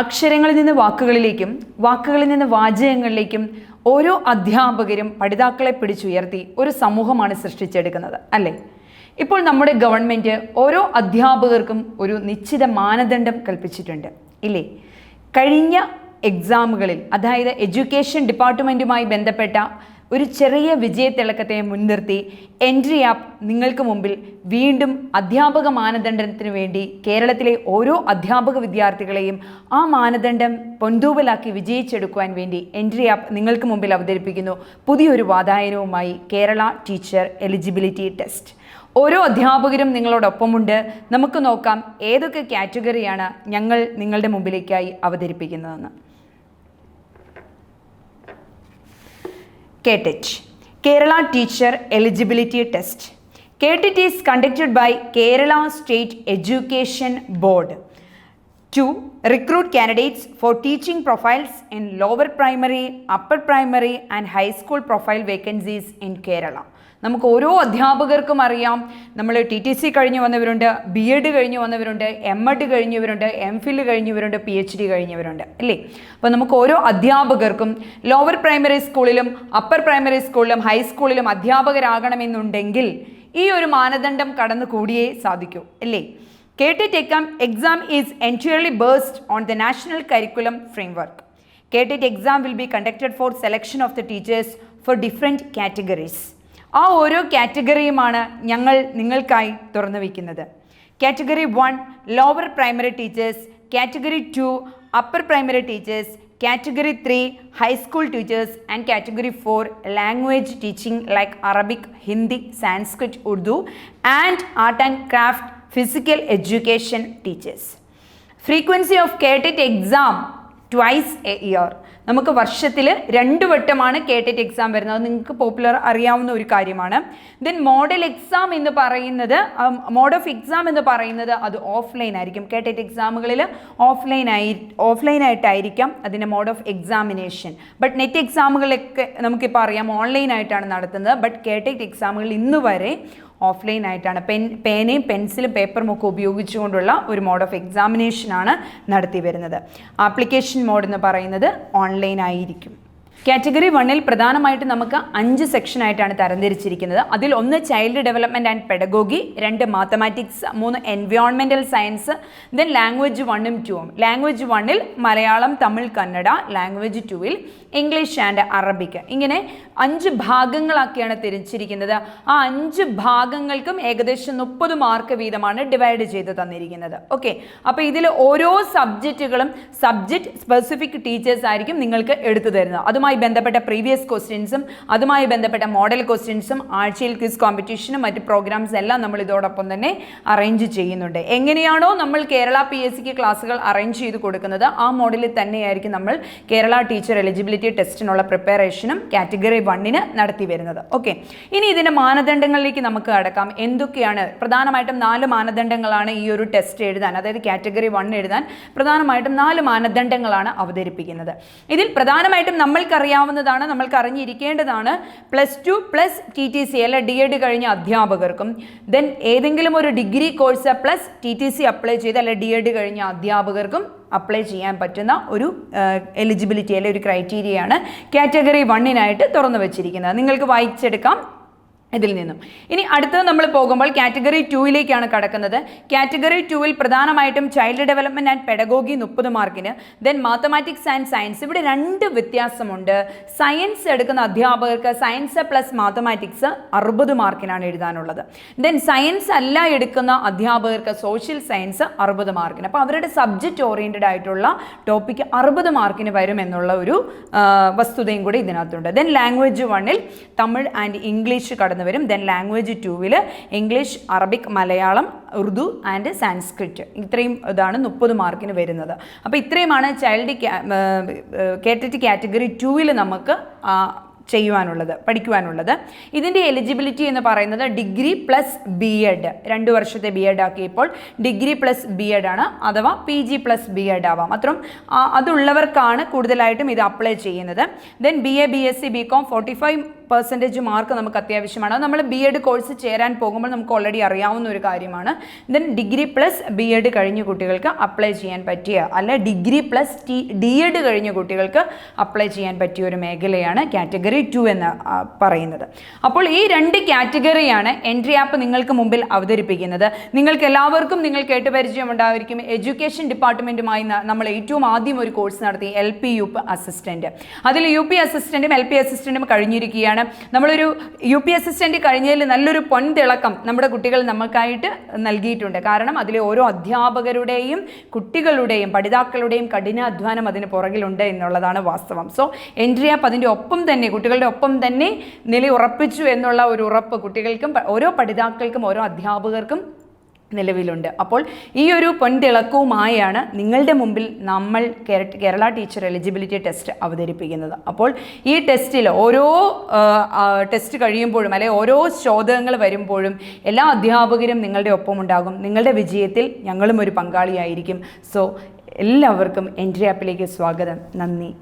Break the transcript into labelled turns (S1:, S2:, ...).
S1: അക്ഷരങ്ങളിൽ നിന്ന് വാക്കുകളിലേക്കും വാക്കുകളിൽ നിന്ന് വാചകങ്ങളിലേക്കും ഓരോ അധ്യാപകരും പഠിതാക്കളെ പിടിച്ചുയർത്തി ഒരു സമൂഹമാണ് സൃഷ്ടിച്ചെടുക്കുന്നത് അല്ലേ? ഇപ്പോൾ നമ്മുടെ ഗവൺമെൻറ് ഓരോ അധ്യാപകർക്കും ഒരു നിശ്ചിത മാനദണ്ഡം കൽപ്പിച്ചിട്ടുണ്ട് ഇല്ലേ? കഴിഞ്ഞ എക്സാമുകളിൽ, അതായത് എഡ്യൂക്കേഷൻ ഡിപ്പാർട്ട്മെൻറ്റുമായി ബന്ധപ്പെട്ട ഒരു ചെറിയ വിജയത്തിളക്കത്തെ മുൻനിർത്തി എൻട്രി ആപ്പ് നിങ്ങൾക്ക് മുമ്പിൽ വീണ്ടും അധ്യാപക മാനദണ്ഡത്തിന് വേണ്ടി കേരളത്തിലെ ഓരോ അധ്യാപക വിദ്യാർത്ഥികളെയും ആ മാനദണ്ഡം പൊന്തൂവലാക്കി വിജയിച്ചെടുക്കുവാൻ വേണ്ടി എൻട്രി ആപ്പ് നിങ്ങൾക്ക് മുമ്പിൽ അവതരിപ്പിക്കുന്നു പുതിയൊരു വാതായനവുമായി കേരള ടീച്ചർ എലിജിബിലിറ്റി ടെസ്റ്റ്. ഓരോ അധ്യാപകരും നിങ്ങളോടൊപ്പമുണ്ട്. നമുക്ക് നോക്കാം ഏതൊക്കെ കാറ്റഗറിയാണ് ഞങ്ങൾ നിങ്ങളുടെ മുമ്പിലേക്കായി അവതരിപ്പിക്കുന്നതെന്ന്. KTET, Kerala Teacher Eligibility Test. KTET is conducted by Kerala State Education Board to recruit candidates for teaching profiles in lower primary, upper primary and high school profile vacancies in Kerala. നമുക്ക് ഓരോ അധ്യാപകർക്കും അറിയാം, നമ്മൾ TTC കഴിഞ്ഞ് വന്നവരുണ്ട്, BEd കഴിഞ്ഞ് വന്നവരുണ്ട്, MEd കഴിഞ്ഞവരുണ്ട്, MPhil കഴിഞ്ഞവരുണ്ട്, PhD കഴിഞ്ഞവരുണ്ട് അല്ലേ? അപ്പോൾ നമുക്ക് ഓരോ അധ്യാപകർക്കും ലോവർ പ്രൈമറി സ്കൂളിലും അപ്പർ പ്രൈമറി സ്കൂളിലും ഹൈസ്കൂളിലും അധ്യാപകരാകണമെന്നുണ്ടെങ്കിൽ ഈ ഒരു മാനദണ്ഡം കടന്നു കൂടിയേ സാധിക്കൂ അല്ലേ? KTET exam is entirely based on the National Curriculum Framework. KTET exam will be conducted for selection of the teachers for different categories. ആ ഓരോ കാറ്റഗറിയുമാണ് ഞങ്ങൾ നിങ്ങൾക്കായി തുറന്നു വയ്ക്കുന്നത്. Category 1 lower primary teachers, category 2 upper primary teachers, category 3 high school teachers and category 4 language teaching like Arabic, Hindi, Sanskrit, Urdu and art and craft, physical education teachers. Frequency of KTET exam twice A year. നമുക്ക് വർഷത്തിൽ 2 വട്ടമാണ് KTET exam വരുന്നത്. അത് നിങ്ങൾക്ക് popular അറിയാവുന്ന ഒരു കാര്യമാണ്. Then model exam എന്ന് പറയുന്നത്, മോഡ് ഓഫ് എക്സാം എന്ന് പറയുന്നത് അത് ഓഫ്ലൈൻ ആയിരിക്കും. KTET എക്സാമുകളിൽ ഓഫ്ലൈനായിട്ടായിരിക്കാം അതിൻ്റെ mode of examination. But net എക്സാമുകളൊക്കെ നമുക്കിപ്പോൾ അറിയാം ഓൺലൈനായിട്ടാണ് നടത്തുന്നത്. ബട്ട് KTET എക്സാമുകൾ ഇന്ന് വരെ ഓഫ്ലൈൻ ആയിട്ടാണ് പേനയും പെൻസിലും പേപ്പറും ഒക്കെ ഉപയോഗിച്ചുകൊണ്ടുള്ള ഒരു മോഡ് ഓഫ് എക്സാമിനേഷനാണ് നടത്തി വരുന്നത്. ആപ്ലിക്കേഷൻ മോഡ് എന്ന് പറയുന്നത് ഓൺലൈൻ ആയിരിക്കും. കാറ്റഗറി 1 പ്രധാനമായിട്ട് നമുക്ക് 5 സെക്ഷനായിട്ടാണ് തരംതിരിച്ചിരിക്കുന്നത്. അതിൽ 1 child development and pedagogy, 2 mathematics, 3 environmental science, then language 1ഉം 2ഉം. Language 1 Malayalam, Tamil, Kannada, language 2 English and Arabic. ഇങ്ങനെ 5 ഭാഗങ്ങളാക്കിയാണ് തിരിച്ചിരിക്കുന്നത്. ആ 5 ഭാഗങ്ങൾക്കും ഏകദേശം 30 മാർക്ക് വീതമാണ് ഡിവൈഡ് ചെയ്ത് തന്നിരിക്കുന്നത്. ഓക്കെ, അപ്പോൾ ഇതിൽ ഓരോ സബ്ജക്റ്റുകളും സബ്ജക്റ്റ് സ്പെസിഫിക് ടീച്ചേഴ്സ് ആയിരിക്കും നിങ്ങൾക്ക് എടുത്തു തരുന്നത്. അതുമായി ബന്ധപ്പെട്ട പ്രീവിയസ് ക്വസ്റ്റ്യൻസും അതുമായി ബന്ധപ്പെട്ട മോഡൽ ക്വസ്റ്റ്യൻസും ആഴ്ചയിൽ ക്വിസ് കോമ്പറ്റീഷനും മറ്റ് പ്രോഗ്രാംസ് എല്ലാം നമ്മൾ ഇതോടൊപ്പം തന്നെ അറേഞ്ച് ചെയ്യുന്നുണ്ട്. എങ്ങനെയാണോ നമ്മൾ കേരള PSCക്ക് ക്ലാസ്സുകൾ അറേഞ്ച് ചെയ്ത് കൊടുക്കുന്നത് ആ മോഡലിൽ തന്നെയായിരിക്കും നമ്മൾ കേരള ടീച്ചർ എലിജിബിലിറ്റി ടെസ്റ്റിനുള്ള പ്രിപ്പറേഷനും കാറ്റഗറി 1 നടത്തി വരുന്നത്. ഓക്കെ, ഇനി ഇതിൻ്റെ മാനദണ്ഡങ്ങളിലേക്ക് നമുക്ക് കടക്കാം. എന്തൊക്കെയാണ്? പ്രധാനമായിട്ടും 4 മാനദണ്ഡങ്ങളാണ് ഈ ഒരു ടെസ്റ്റ് എഴുതാൻ, അതായത് കാറ്റഗറി 1 എഴുതാൻ പ്രധാനമായിട്ടും 4 മാനദണ്ഡങ്ങളാണ് അവതരിപ്പിക്കുന്നത്. ഇതിൽ പ്രധാനമായിട്ടും നമ്മൾക്കറിയാവുന്നതാണ്, നമ്മൾക്ക് അറിഞ്ഞിരിക്കേണ്ടതാണ് +2 പ്ലസ് TTC അല്ലെ DEd കഴിഞ്ഞ അധ്യാപകർക്കും, ദെൻ ഏതെങ്കിലും ഒരു degree course plus TTC apply ചെയ്ത് അല്ലെ DEd കഴിഞ്ഞ അധ്യാപകർക്കും അപ്ലൈ ചെയ്യാൻ പറ്റുന്ന ഒരു എലിജിബിലിറ്റി അല്ലെ ഒരു ക്രൈറ്റീരിയയാണ് കാറ്റഗറി 1 തുറന്നു വച്ചിരിക്കുന്നത്. നിങ്ങൾക്ക് വായിച്ചെടുക്കാം ഇതിൽ നിന്നും. ഇനി അടുത്തത് നമ്മൾ പോകുമ്പോൾ കാറ്റഗറി 2 കടക്കുന്നത്. കാറ്റഗറി 2 പ്രധാനമായിട്ടും ചൈൽഡ് ഡെവലപ്മെൻറ്റ് ആൻഡ് പെഡഗോഗി 30 മാർക്കിന്, ദെൻ മാത്തമാറ്റിക്സ് ആൻഡ് സയൻസ്. ഇവിടെ 2 വ്യത്യാസമുണ്ട്. സയൻസ് എടുക്കുന്ന അധ്യാപകർക്ക് സയൻസ് പ്ലസ് മാത്തമാറ്റിക്സ് 60 മാർക്കിനാണ് എഴുതാനുള്ളത്. ദെൻ സയൻസ് അല്ല എടുക്കുന്ന അധ്യാപകർക്ക് സോഷ്യൽ സയൻസ് 60 മാർക്കിന്. അപ്പോൾ അവരുടെ സബ്ജക്റ്റ് ഓറിയൻറ്റഡ് ആയിട്ടുള്ള ടോപ്പിക്ക് 60 മാർക്കിന് വരും എന്നുള്ള ഒരു വസ്തുതയും കൂടി ഇതിനകത്തുണ്ട്. Then language 1 Tamil and English കടന്നു വരും. Then language 2 English, Arabic, Malayalam, Urdu and Sanskrit. ഇത്രയും ഇതാണ് 30 മാർക്കിന് വരുന്നത്. അപ്പോൾ ഇത്രയുമാണ് ചൈൽഡ് KTET കാറ്റഗറി 2 നമുക്ക് പഠിക്കുവാനുള്ളത്. ഇതിൻ്റെ എലിജിബിലിറ്റി എന്ന് പറയുന്നത് ഡിഗ്രി പ്ലസ് BEd, 2 വർഷത്തെ BEd ആക്കിയപ്പോൾ ഡിഗ്രി പ്ലസ് BEd ആണ്, അഥവാ PG പ്ലസ് BEd ആവാം. അതുള്ളവർക്കാണ് കൂടുതലായിട്ടും ഇത് അപ്ലൈ ചെയ്യുന്നത്. Then BA, BSc, BCom 45 percentage mark നമുക്ക് അത്യാവശ്യമാണ്. നമ്മൾ BEd കോഴ്സ് ചേരാൻ പോകുമ്പോൾ നമുക്ക് ഓൾറെഡി അറിയാവുന്ന ഒരു കാര്യമാണ്. ദെൻ ഡിഗ്രി പ്ലസ് BEd കഴിഞ്ഞ കുട്ടികൾക്ക് അപ്ലൈ ചെയ്യാൻ പറ്റിയ, അല്ല ഡിഗ്രി പ്ലസ് DEd കഴിഞ്ഞ കുട്ടികൾക്ക് അപ്ലൈ ചെയ്യാൻ പറ്റിയ ഒരു മേഖലയാണ് കാറ്റഗറി 2 എന്ന് പറയുന്നത്. അപ്പോൾ ഈ 2 കാറ്റഗറിയാണ് എൻട്രി ആപ്പ് നിങ്ങൾക്ക് മുമ്പിൽ അവതരിപ്പിക്കുന്നത്. നിങ്ങൾക്ക് എല്ലാവർക്കും നിങ്ങൾ കേട്ടുപരിചയം ഉണ്ടായിരിക്കും. എഡ്യൂക്കേഷൻ ഡിപ്പാർട്ട്മെൻറ്റുമായി നമ്മൾ ഏറ്റവും ആദ്യം ഒരു കോഴ്സ് നടത്തി, LP UP അസിസ്റ്റൻറ്റ്. അതിൽ UP അസിസ്റ്റൻറ്റും LP അസിസ്റ്റൻറ്റും കഴിഞ്ഞിരിക്കുകയാണ്. നമ്മളൊരു UP അസിസ്റ്റൻറ്റ് കഴിഞ്ഞതിൽ നല്ലൊരു പൊൻതിളക്കം നമ്മുടെ കുട്ടികൾ നമുക്കായിട്ട് നൽകിയിട്ടുണ്ട്. കാരണം അതിലെ ഓരോ അധ്യാപകരുടെയും കുട്ടികളുടെയും പഠിതാക്കളുടെയും കഠിനാധ്വാനം അതിന് പുറകിലുണ്ട് എന്നുള്ളതാണ് വാസ്തവം. സോ എൻട്രി ആപ്പ് അതിൻ്റെ ഒപ്പം തന്നെ, കുട്ടികളുടെ ഒപ്പം തന്നെ നിലയുറപ്പിച്ചു എന്നുള്ള ഒരു ഉറപ്പ് കുട്ടികൾക്കും ഓരോ പഠിതാക്കൾക്കും ഓരോ അധ്യാപകർക്കും നിലവിലുണ്ട്. അപ്പോൾ ഈ ഒരു പൊൻതിളക്കവുമായാണ് നിങ്ങളുടെ മുമ്പിൽ നമ്മൾ കേരള ടീച്ചർ എലിജിബിലിറ്റി ടെസ്റ്റ് അവതരിപ്പിക്കുന്നത്. അപ്പോൾ ഈ ടെസ്റ്റിൽ ഓരോ ടെസ്റ്റ് കഴിയുമ്പോഴും അല്ലെങ്കിൽ ഓരോ ചോദ്യങ്ങൾ വരുമ്പോഴും എല്ലാ അധ്യാപകരും നിങ്ങളുടെ ഒപ്പം ഉണ്ടാകും. നിങ്ങളുടെ വിജയത്തിൽ ഞങ്ങളും ഒരു പങ്കാളിയായിരിക്കും. സോ എല്ലാവർക്കും എൻട്രി ആപ്പിലേക്ക് സ്വാഗതം. നന്ദി.